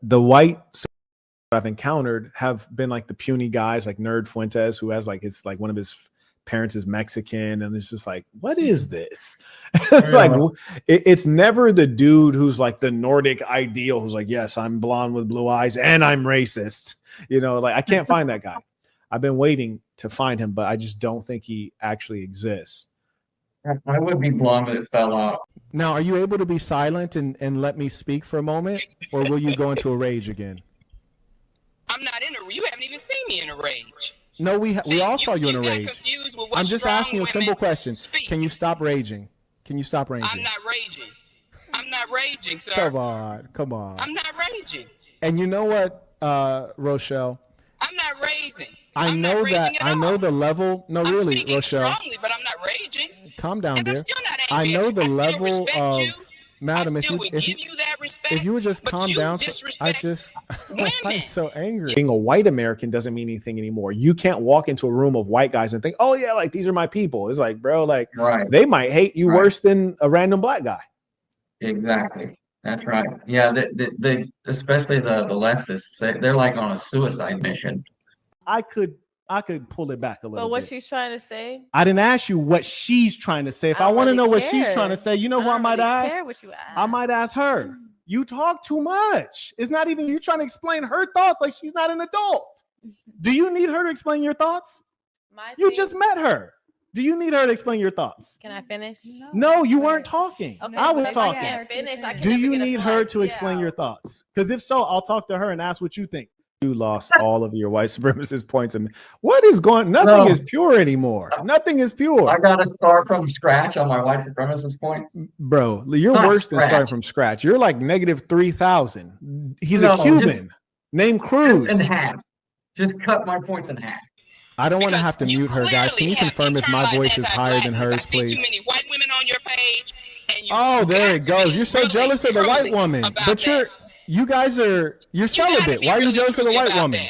the white I've encountered have been like the puny guys, like Nerd Fuentes, who has like, it's like one of his parents is Mexican, and it's just like, what is this? Like, it's never the dude who's like the Nordic ideal, who's like, yes, I'm blonde with blue eyes and I'm racist. You know, like I can't find that guy. I've been waiting to find him, but I just don't think he actually exists. I would be blonde if it fell out. Now, are you able to be silent and let me speak for a moment, or will you go into a rage again? I'm not in a. You haven't even seen me in a rage. No, we all saw you in a rage. I'm just asking you a simple question. Can you stop raging? Can you stop raging? I'm not raging. I'm not raging, sir. Come on, come on. I'm not raging. And you know what, Rochelle? I'm not raging. I know that. I know the level. No, really, I'm Rochelle. Strongly, but I'm not raging. Calm down, and dear. I'm still not angry. I know the level of. You. Madam, if you would just calm down, women. I'm so angry. Being a white American doesn't mean anything anymore. You can't walk into a room of white guys and think, oh yeah, like these are my people. It's like, bro, like they might hate you worse than a random black guy. Exactly. That's right. Yeah, they especially the leftists, they're like on a suicide mission. I could pull it back a little bit. But what she's trying to say? I didn't ask you what she's trying to say. If I want to know what she's trying to say, you know who I might ask? I might ask her. You talk too much. It's not even you trying to explain her thoughts like she's not an adult. Do you need her to explain your thoughts? You just met her. Do you need her to explain your thoughts? Can I finish? No, you weren't talking. Okay, I was talking. I can't finish, Do you need her to explain your thoughts? Because if so, I'll talk to her and ask what you think. You lost all of your white supremacist points. And what is going? Nothing is pure anymore. Nothing is pure. I got to start from scratch on my white supremacist points, bro. You're worse than starting from scratch. You're like negative 3,000. He's a Cuban named Cruz. Just in half. Just cut my points in half. I don't want to have to mute her, guys. Can you confirm if my voice is higher than hers, please? Too many white women on your page. Oh, there it goes.'re so jealous of the white woman, but you guys are celibate. Why are you jealous of the white woman?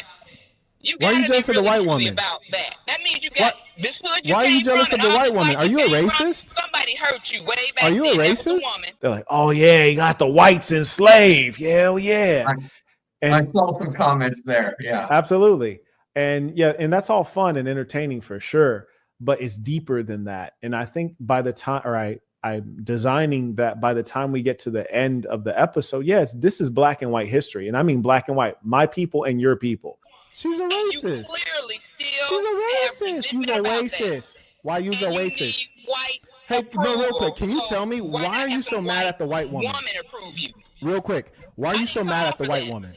Why are you jealous of the white woman? That means you got this hood. Why are you jealous of the white woman? Are you a racist? Somebody hurt you way back. Are you a racist? They're like, oh yeah, he got the whites enslaved. Hell yeah. I saw some comments there. Yeah, absolutely. And yeah, and that's all fun and entertaining for sure, but it's deeper than that. And I think by the time, I'm designing that by the time we get to the end of the episode, this is black and white history. And I mean black and white, my people and your people. She's a racist. You clearly still She's a racist. You're a racist. Why you're a racist? Hey, no, real quick. Can you tell me why are you so mad at the white woman? Real quick. Why are you so mad at the white woman?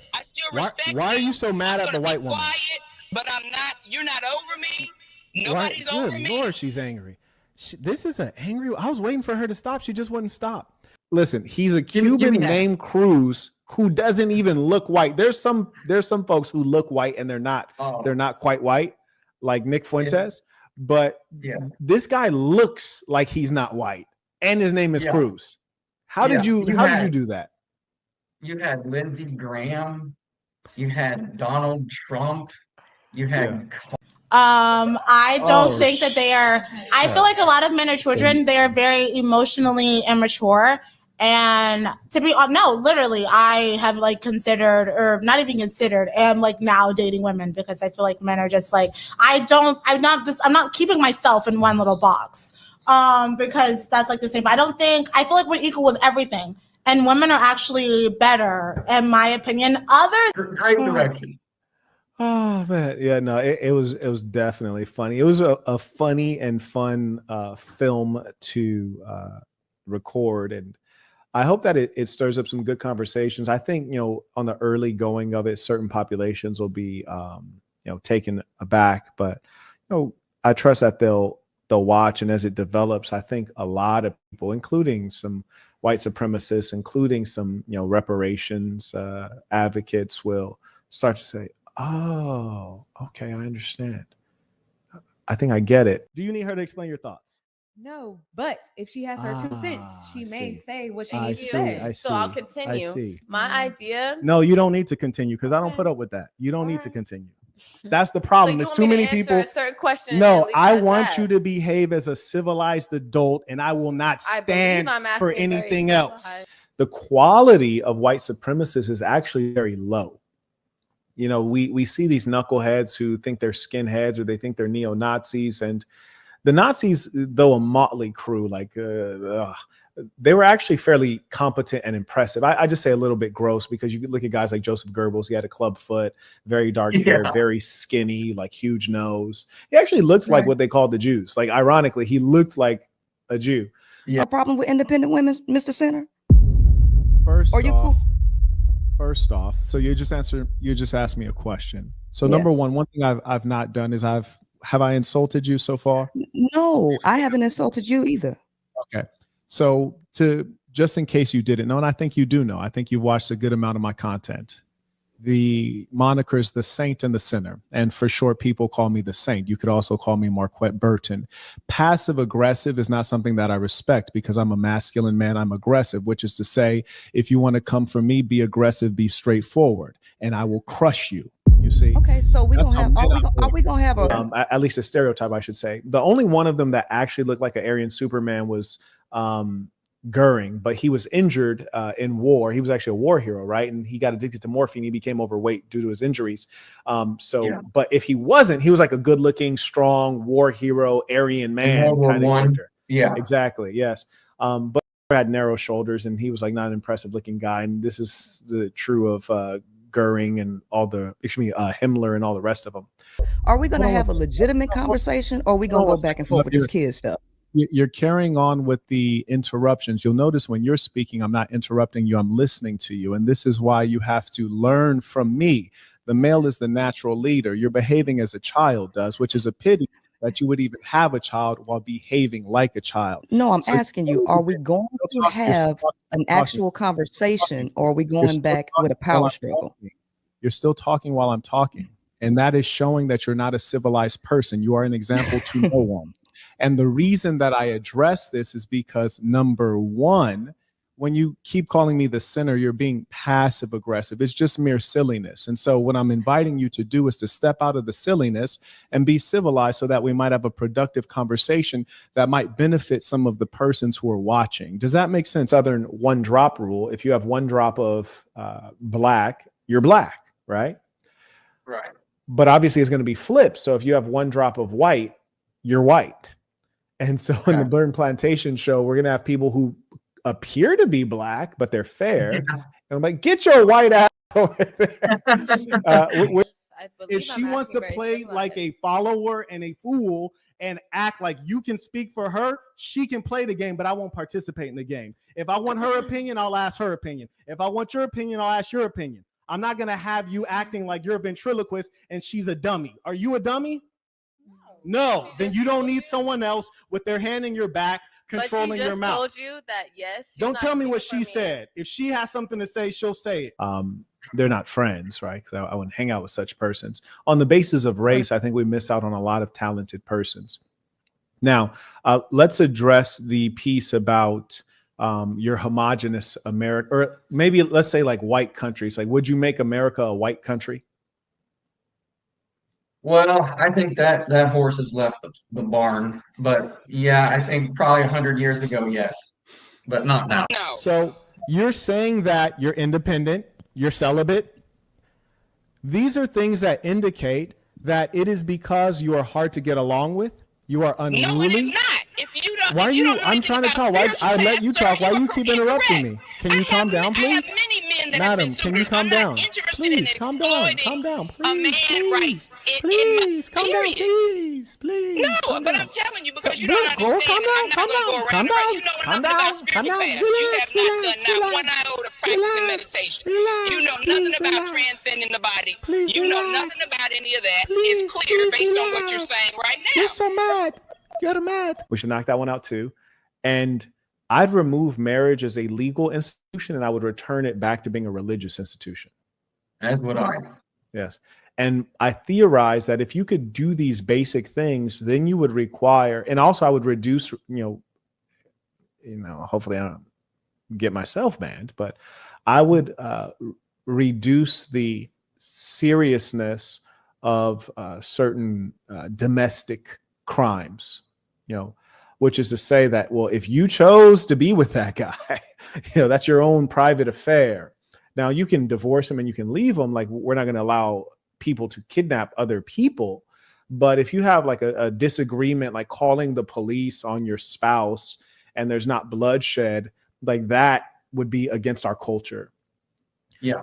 Why are you so mad at the white woman? But I'm not. You're not over me. Nobody's over me. Good Lord, she's angry. This is an angry. I was waiting for her to stop. She just wouldn't stop. Listen, he's a Cuban named Cruz who doesn't even look white. There's some folks who look white and they're not. They're not quite white, like Nick Fuentes. But this guy looks like he's not white, and his name is Cruz. How did you do that? You had Lindsey Graham. You had Donald Trump. You had. I don't think that they are. I feel like a lot of men are children. They are very emotionally immature. And to be honest, no, literally, I have like considered, or not even considered, am like now dating women because I feel like men are just like, I'm not keeping myself in one little box. Because that's like the same. I feel like we're equal with everything. And women are actually better, in my opinion. Great direction. Oh man, yeah, no, it was definitely funny. It was a funny and fun film to record, and I hope that it stirs up some good conversations. I think on the early going of it, certain populations will be taken aback, but I trust that they'll watch, and as it develops, I think a lot of people, including some white supremacists, including some reparations advocates, will start to say, oh, okay, I understand. I think I get it. Do you need her to explain your thoughts? No, but if she has her 2 cents, she may say what she needs to say. So I'll continue. My idea. No, you don't need to continue because I don't put up with that. You don't need to continue. That's the problem. There's too many people. A certain question. No, I want you to behave as a civilized adult, and I will not stand for anything else. the quality of white supremacists is actually very low. You know, we see these knuckleheads who think they're skinheads or they think they're neo-Nazis, and the Nazis, though a motley crew, like they were actually fairly competent and impressive. I just say a little bit gross because you could look at guys like Joseph Goebbels. He had a club foot, very dark hair, very skinny, like huge nose. He actually looks like what they called the Jews. Like, ironically, he looked like a Jew. A problem with independent women, Mr. Senator? First off, so you just asked me a question. So number one thing I've not done is have I insulted you so far? No, I haven't insulted you either. Okay. So just in case you didn't know, and I think you do know, I think you've watched a good amount of my content. The moniker is the Saint and the Sinner. And for short, people call me the Saint. You could also call me Marquett Burton. Passive aggressive is not something that I respect because I'm a masculine man. I'm aggressive, which is to say, if you want to come for me, be aggressive, be straightforward, and I will crush you. You see? Okay, so are we gonna have a at least a stereotype, I should say. The only one of them that actually looked like an Aryan Superman was Goering, but he was injured in war. He was actually a war hero, right? And he got addicted to morphine. He became overweight due to his injuries. But if he wasn't, he was like a good-looking, strong war hero, Aryan man kind of character. Yeah, exactly. Yes. But he had narrow shoulders, and he was like not an impressive-looking guy. And this is true of Goering and Himmler and all the rest of them. Are we going to have a legitimate conversation, or are we going to go back and forth with this kid stuff? You're carrying on with the interruptions. You'll notice when you're speaking, I'm not interrupting you. I'm listening to you. And this is why you have to learn from me. The male is the natural leader. You're behaving as a child does, which is a pity that you would even have a child while behaving like a child. No, I'm asking you, are we going to have an actual conversation, or are we going back with a power struggle? You're still talking while I'm talking. And that is showing that you're not a civilized person. You are an example to no one. And the reason that I address this is because, number one, when you keep calling me the sinner, you're being passive aggressive. It's just mere silliness. And so what I'm inviting you to do is to step out of the silliness and be civilized so that we might have a productive conversation that might benefit some of the persons who are watching. Does that make sense? Other than one drop rule, if you have one drop of black, you're black, right? Right. But obviously it's going to be flipped. So if you have one drop of white, you're white. And so in the Burn Plantation show, we're going to have people who appear to be black, but they're fair. Yeah. And I'm like, get your white ass over there. If she wants to play like a follower and a fool and act like you can speak for her, she can play the game, but I won't participate in the game. If I want her opinion, I'll ask her opinion. If I want your opinion, I'll ask your opinion. I'm not going to have you acting like you're a ventriloquist and she's a dummy. Are you a dummy? No, then you don't need someone else with their hand in your back controlling your mouth. Told you that yes. Don't tell me what she said. If she has something to say, she'll say it. They're not friends, right? Because I wouldn't hang out with such persons. On the basis of race, I think we miss out on a lot of talented persons. Now, let's address the piece about your homogenous America, or maybe let's say like white countries. Like, would you make America a white country? Well, I think that horse has left the barn, but yeah, I think probably 100 years ago, yes, but not now. No. So you're saying that you're independent, you're celibate. These are things that indicate that it is because you are hard to get along with. You are unruly. No, it is not. If you don't, why are you? I'm trying to talk. Why I let you talk? Why you keep interrupting me? Can you calm down, please? Madam, can you calm down? Please calm down. Calm down, please. Please, please, calm down, please, please. No, but I'm telling you because you don't understand. Calm down, calm down, calm down, calm down. You have not done not one iota practicing meditation. You know nothing about transcending the body. You know nothing about any of that. It's clear based on what you're saying right now. You're so mad. You're mad. We should knock that one out too. And I'd remove marriage as a legal institution and I would return it back to being a religious institution. As would I. Yes. And I theorize that if you could do these basic things, then you would require, and also I would reduce, hopefully I don't get myself banned, but I would reduce the seriousness of certain domestic crimes, which is to say that, well, if you chose to be with that guy, That's your own private affair. Now you can divorce them and you can leave them. Like, we're not going to allow people to kidnap other people. But if you have like a disagreement, like calling the police on your spouse and there's not bloodshed, like that would be against our culture. Yeah.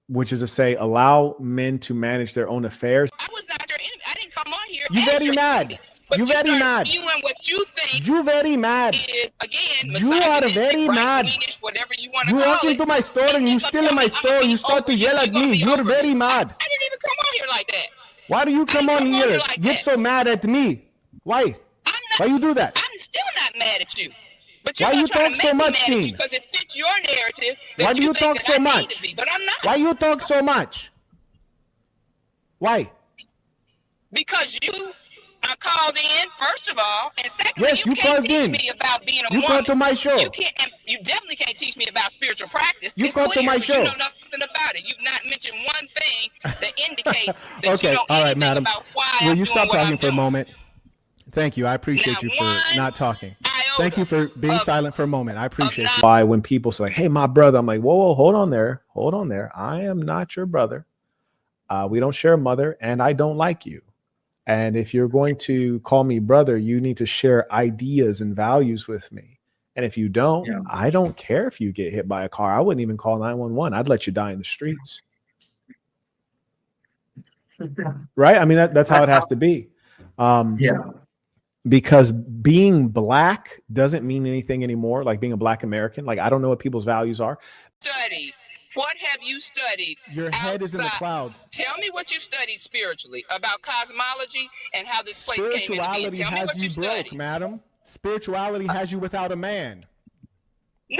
Which is to say, allow men to manage their own affairs. I was not your enemy. I didn't come on here. You very mad. You very mad. What you think you very mad. Is, again, you are very mad. Whatever you want to you call walk into my store and you still in my store. You start to yell at me. You're very mad. I didn't even come on here like that. Why do you come on here? Get so mad at me. Why? Why you do that? I'm still not mad at you. But why you talk so much, Dean? Because it fits your narrative. Why do you talk so much? But I'm not. Why you talk so much? Why? Because you are called in, first of all, and secondly, yes, you can't teach me about being a woman. You come to my show. You can't, and you definitely can't teach me about spiritual practice. You come to my show. You know nothing about it. You've not mentioned one thing that indicates that okay, you know all right, anything madam. about why Will I'm you doing stop what talking I'm for a doing. moment? Thank you. I appreciate you for not talking. Thank you for being silent for a moment. I appreciate you. Why when people say, hey, my brother, I'm like, whoa, hold on there. Hold on there. I am not your brother. We don't share a mother and I don't like you. And if you're going to call me brother, you need to share ideas and values with me. And if you don't, I don't care if you get hit by a car. I wouldn't even call 911. I'd let you die in the streets. Right? I mean, that's how it has to be. Because being black doesn't mean anything anymore. Like being a black American, like I don't know what people's values are. Study. What have you studied? Your head is in the clouds. Tell me what you studied spiritually about cosmology and how this place came into being. Spirituality has you broke, madam. Spirituality has you without a man. No,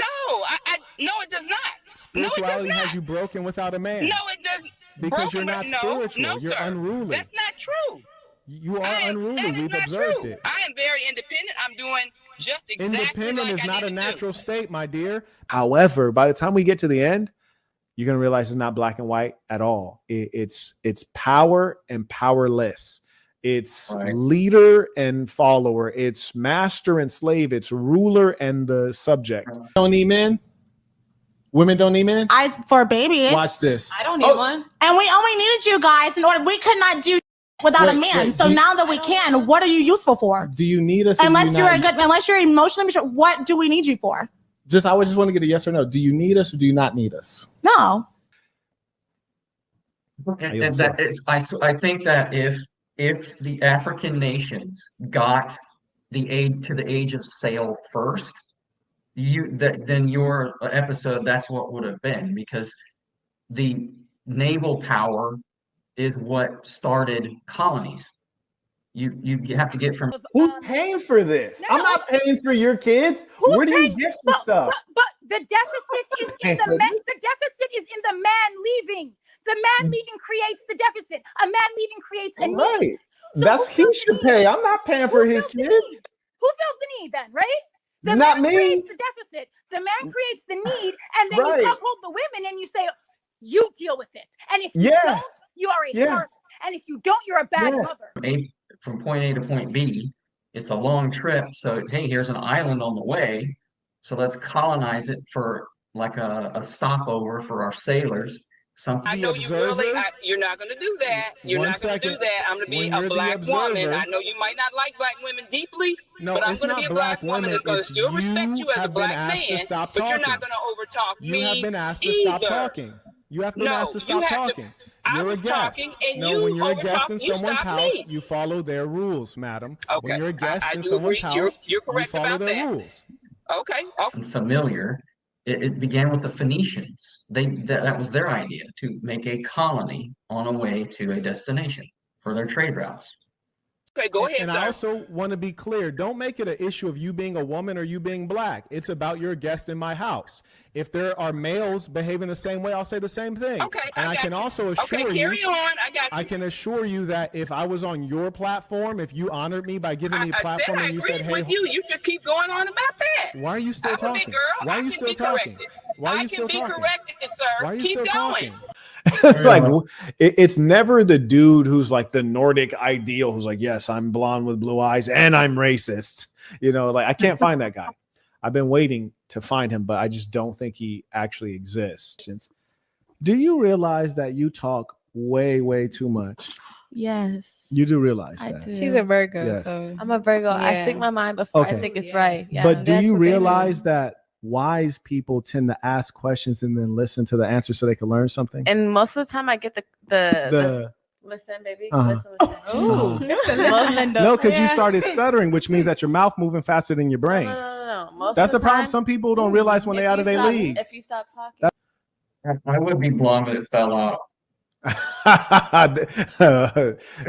no, it does not. Spirituality has you broken without a man. No, it doesn't. Because you're not spiritual. No, you're unruly. That's not true. You are unruly. We've observed it. I am very independent. I'm doing just exactly independent like is I not a need natural state, my dear. However, by the time we get to the end, you're going to realize it's not black and white at all. It's power and powerless. It's leader and follower. It's master and slave. It's ruler and the subject. Don't need men. Women don't need men. For babies. Watch this. I don't need one. And we only needed you guys in order. We could not do without a man. So now that we can, what are you useful for? Do you need us? Unless you're emotionally mature, what do we need you for? I would just want to get a yes or no. Do you need us or do you not need us? No. And that I think that if the African nations got to the age of sail first, then your episode, that's what would have been, because the naval power is what started colonies. You have to get from who's paying for this? No, I'm not paying for your kids. Where do you get this stuff? But the deficit is in the man. The deficit is in the man leaving. The man leaving creates the deficit. A man leaving creates a need. So he should pay. I'm not paying for his kids. Who fills the need then, right? The man creates the deficit. The man creates the need, and then you hold the women and you say, you deal with it. And if you don't, you are a harlot. And if you don't, you're a bad mother. From point A to point B, it's a long trip. So, hey, here's an island on the way. So let's colonize it for like a stopover for our sailors. I know you really, you're not going to do that. You're not going to do that. I'm going to be a black woman. I know you might not like black women deeply, but I'm going to be a black woman that's going to still respect you as a black man, but you're not going to overtalk me. You have been asked to stop talking. You have been asked to stop talking. You're a guest. No, when you're a guest in someone's house, you follow their ruals, madam. Okay. When you're a guest in someone's house, you follow their rules. Okay. Familiar. It began with the Phoenicians. That was their idea, to make a colony on a way to a destination for their trade routes. Okay, go ahead, and sir. I also want to be clear. Don't make it an issue of you being a woman or you being black. It's about your guest in my house. If there are males behaving the same way, I'll say the same thing. Okay, and I can also assure you. Carry on. I got you. I can assure you that if I was on your platform, if you honored me by giving me a platform and you said, "Hey," you just keep going on about that. Why are you still talking? Why are you still talking? Why are you still talking? I can be corrected, sir. Why are you keep still going. Talking? Like it's never the dude who's like the Nordic ideal who's like, yes, I'm blonde with blue eyes and I'm racist. Like I can't find that guy. I've been waiting to find him, but I just don't think he actually exists. Do you realize that you talk way, way too much? Yes. You do realize I that. do. She's a Virgo, Yes. so I'm a Virgo. I Yeah. think my mind before I Okay. think it's right. Yeah. But do That's you what they do. realize that wise people tend to ask questions and then listen to the answer so they can learn something? And most of the time I get the listen, baby. Uh-huh. Listen. No, because you started stuttering, which means that your mouth moving faster than your brain. No. Most That's of the problem. time, Some people don't realize when they're out of their league. If you stop talking. I would be blonde if it fell out.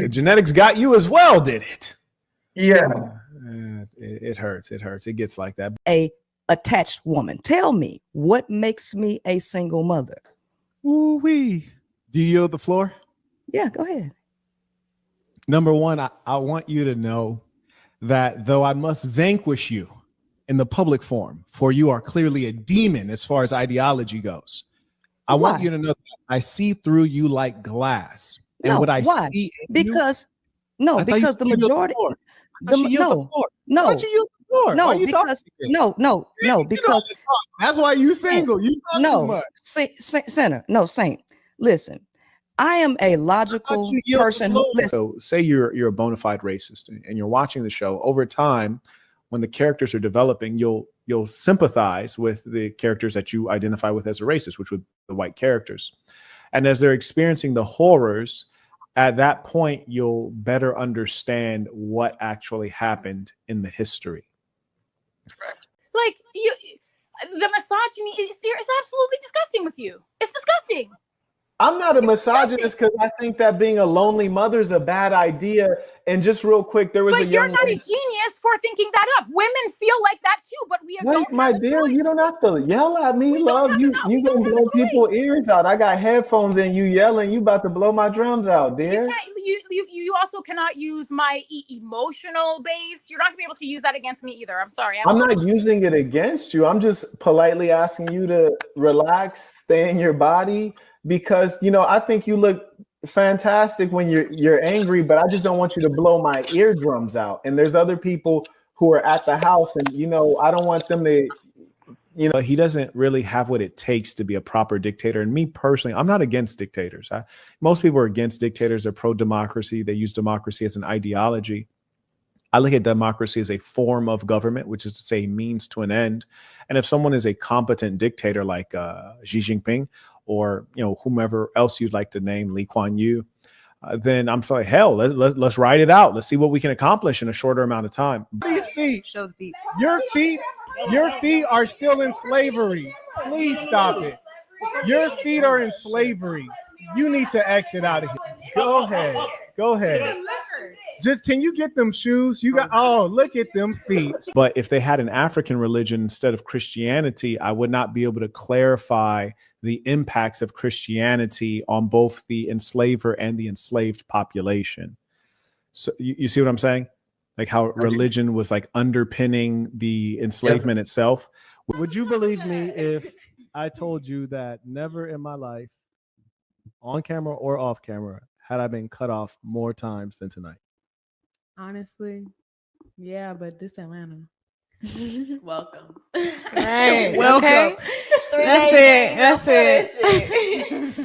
Genetics got you as well, did it? Yeah. It hurts. It hurts. It gets like that. A attached woman. Tell me, what makes me a single mother? Ooh-wee. Do you yield the floor? Yeah, go ahead. Number one, I want you to know that though I must vanquish you in the public forum, for you are clearly a demon as far as ideology goes. I want you to know that I see through you like glass. And No, what I why? see Because the majority because that's why you single. You talk too much. Saint. Listen, I am a logical person. So say you're a bona fide racist and you're watching the show. Over time, when the characters are developing, you'll sympathize with the characters that you identify with as a racist, which would be the white characters. And as they're experiencing the horrors, at that point, you'll better understand what actually happened in the history. Correct. Like the misogyny is absolutely disgusting with you. It's disgusting. I'm not a misogynist because I think that being a lonely mother is a bad idea. And just real quick, there was a young you're not a genius for thinking that up. Women feel like that too, but we don't. My dear, you don't have to yell at me, love. You gonna blow people's ears out. I got headphones and you yelling. You about to blow my drums out, dear. You also cannot use my emotional base. You're not gonna be able to use that against me either. I'm sorry. I'm not using it against you. I'm just politely asking you to relax, stay in your body. Because I think you look fantastic when you're angry, but I just don't want you to blow my eardrums out. And there's other people who are at the house, and I don't want them to. He doesn't really have what it takes to be a proper dictator. And me personally, I'm not against dictators. Most people are against dictators. They're pro-democracy. They use democracy as an ideology. I look at democracy as a form of government, which is to say means to an end. And if someone is a competent dictator like Xi Jinping or whomever else you'd like to name, Lee Kuan Yew, then I'm sorry, hell, let's ride it out. Let's see what we can accomplish in a shorter amount of time. These feet, Show the feet. your feet are still in slavery. Please stop it. Your feet are in slavery. You need to exit out of here. Go ahead. Just can you get them shoes? Look at them feet. But if they had an African religion instead of Christianity, I would not be able to clarify the impacts of Christianity on both the enslaver and the enslaved population. So you see what I'm saying? Like how religion was like underpinning the enslavement itself. Would you believe me if I told you that never in my life, on camera or off camera, had I been cut off more times than tonight? Honestly, yeah, but this Atlanta. Welcome. Right. Welcome. Okay. That's it.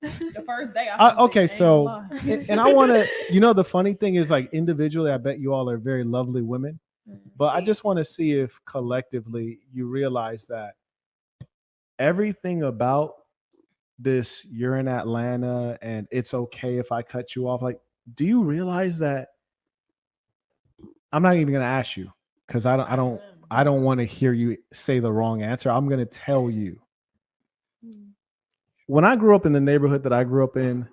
The first day. And I want to, the funny thing is, like, individually, I bet you all are very lovely women, but I just want to see if collectively you realize that everything about this, you're in Atlanta and it's okay if I cut you off. Like, do you realize that? I'm not even going to ask you because I don't want to hear you say the wrong answer. I'm going to tell you. When I grew up in the neighborhood that I grew up in,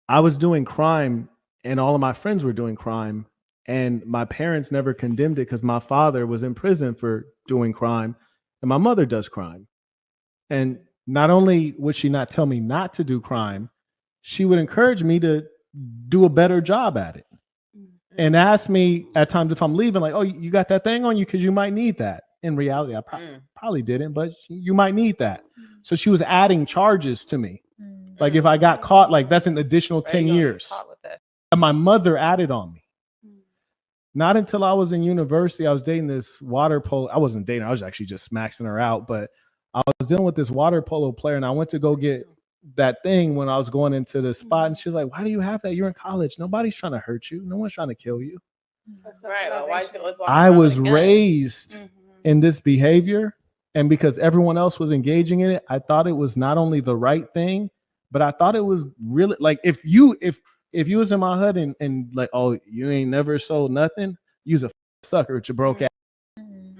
I was doing crime and all of my friends were doing crime, and my parents never condemned it because my father was in prison for doing crime and my mother does crime. And not only would she not tell me not to do crime, she would encourage me to do a better job at it. And ask me at times if I'm leaving, like, oh, you got that thing on you because you might need that. In reality, I probably didn't, but you might need that. So she was adding charges to me. Like if I got caught, like that's an additional 10 years. And my mother added on me. Not until I was in university, I was dating this water polo. I wasn't dating, I was actually just smashing her out, but I was dealing with this water polo player, and I went to go get that thing when I was going into the spot, and she was like, why do you have that? You're in college. Nobody's trying to hurt you. No one's trying to kill you. That's right. I was raised in this behavior, and because everyone else was engaging in it, I thought it was not only the right thing, but I thought it was really like if you was in my hood and like, oh, you ain't never sold nothing, you's a sucker with your broke ass.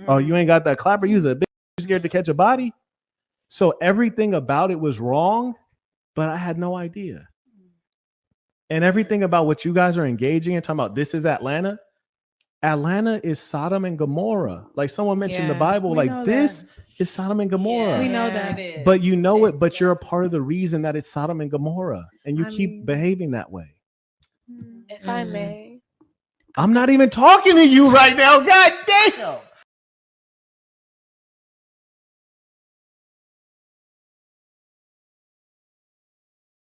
Oh, you ain't got that clapper, you's a bitch scared to catch a body. So everything about it was wrong, but I had no idea. And everything about what you guys are engaging in, talking about this is Atlanta. Atlanta is Sodom and Gomorrah. Like someone mentioned the Bible, like this is Sodom and Gomorrah. We know that. But you know it, but you're a part of the reason that it's Sodom and Gomorrah. And you keep behaving that way. If I may. I'm not even talking to you right now. God damn.